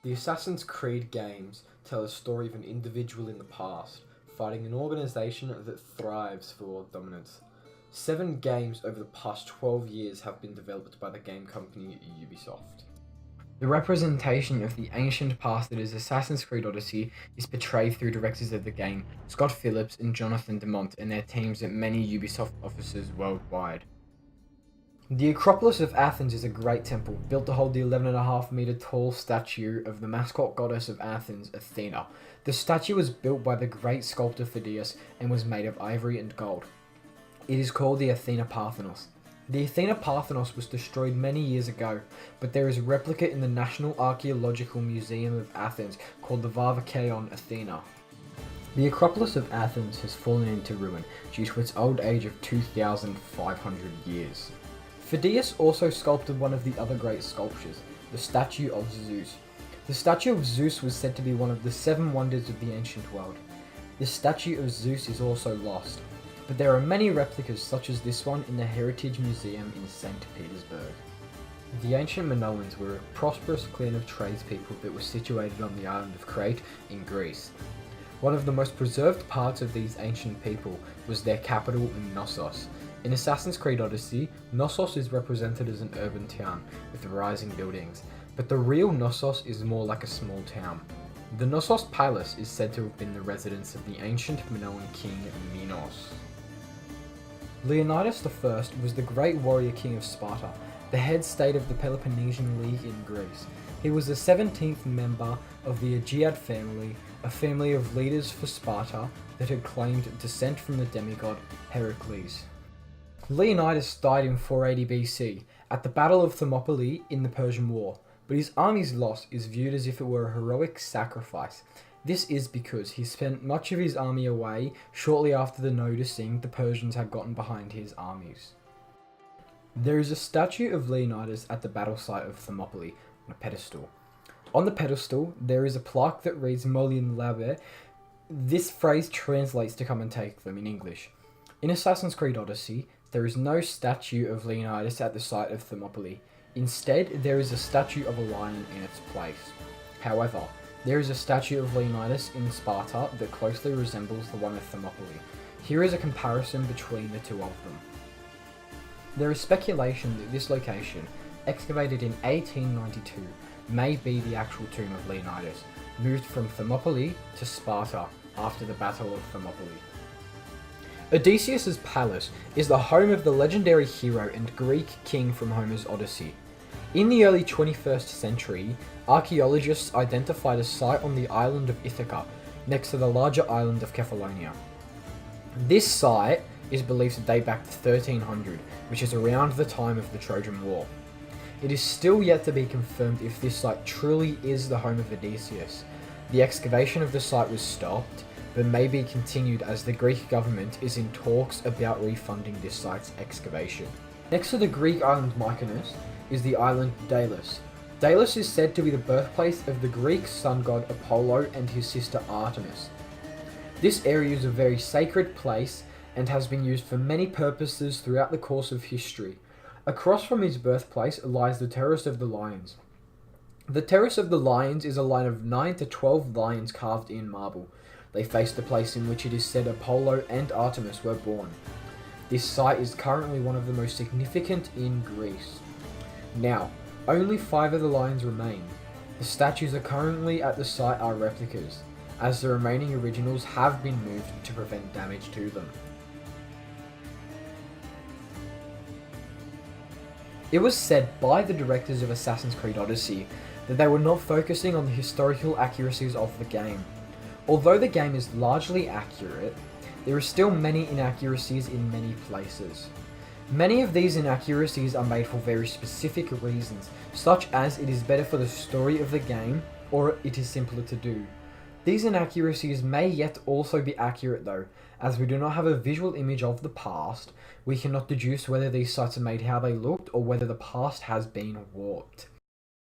The Assassin's Creed games tell a story of an individual in the past, fighting an organization that thrives for world dominance. 7 games over the past 12 years have been developed by the game company Ubisoft. The representation of the ancient past that is Assassin's Creed Odyssey is portrayed through directors of the game, Scott Phillips and Jonathan Demont, and their teams at many Ubisoft offices worldwide. The Acropolis of Athens is a great temple, built to hold the 11.5-meter tall statue of the mascot goddess of Athens, Athena. The statue was built by the great sculptor Phidias and was made of ivory and gold. It is called the Athena Parthenos. The Athena Parthenos was destroyed many years ago, but there is a replica in the National Archaeological Museum of Athens called the Varvakeion Athena. The Acropolis of Athens has fallen into ruin due to its old age of 2,500 years. Phidias also sculpted one of the other great sculptures, the statue of Zeus. The statue of Zeus was said to be one of the 7 wonders of the ancient world. The statue of Zeus is also lost, but there are many replicas such as this one in the Heritage Museum in St. Petersburg. The ancient Minoans were a prosperous clan of tradespeople that was situated on the island of Crete in Greece. One of the most preserved parts of these ancient people was their capital in Knossos. In Assassin's Creed Odyssey, Knossos is represented as an urban town with rising buildings, but the real Knossos is more like a small town. The Knossos Palace is said to have been the residence of the ancient Minoan king Minos. Leonidas I was the great warrior king of Sparta, the head state of the Peloponnesian League in Greece. He was the 17th member of the Aegead family, a family of leaders for Sparta that had claimed descent from the demigod Heracles. Leonidas died in 480 BC at the Battle of Thermopylae in the Persian War, but his army's loss is viewed as if it were a heroic sacrifice. This is because he spent much of his army away shortly after noticing the Persians had gotten behind his armies. There is a statue of Leonidas at the battle site of Thermopylae on a pedestal. On the pedestal, there is a plaque that reads "Molien labe." This phrase translates to "come and take them" in English. In Assassin's Creed Odyssey, there is no statue of Leonidas at the site of Thermopylae. Instead, there is a statue of a lion in its place. However, there is a statue of Leonidas in Sparta that closely resembles the one at Thermopylae. Here is a comparison between the two of them. There is speculation that this location, excavated in 1892, may be the actual tomb of Leonidas, moved from Thermopylae to Sparta after the Battle of Thermopylae. Odysseus' palace is the home of the legendary hero and Greek king from Homer's Odyssey. In the early 21st century, archaeologists identified a site on the island of Ithaca, next to the larger island of Kephallonia. This site is believed to date back to 1300, which is around the time of the Trojan War. It is still yet to be confirmed if this site truly is the home of Odysseus. The excavation of the site was stopped, but may be continued as the Greek government is in talks about refunding this site's excavation. Next to the Greek island Mykonos is the island Delos. Delos is said to be the birthplace of the Greek sun god Apollo and his sister Artemis. This area is a very sacred place and has been used for many purposes throughout the course of history. Across from his birthplace lies the Terrace of the Lions. The Terrace of the Lions is a line of 9 to 12 lions carved in marble. They face the place in which it is said Apollo and Artemis were born. This site is currently one of the most significant in Greece. Now, only 5 of the lions remain. The statues are currently at the site are replicas, as the remaining originals have been moved to prevent damage to them. It was said by the directors of Assassin's Creed Odyssey that they were not focusing on the historical accuracies of the game. Although the game is largely accurate, there are still many inaccuracies in many places. Many of these inaccuracies are made for very specific reasons, such as it is better for the story of the game, or it is simpler to do. These inaccuracies may yet also be accurate though, as we do not have a visual image of the past. We cannot deduce whether these sites are made how they looked or whether the past has been warped.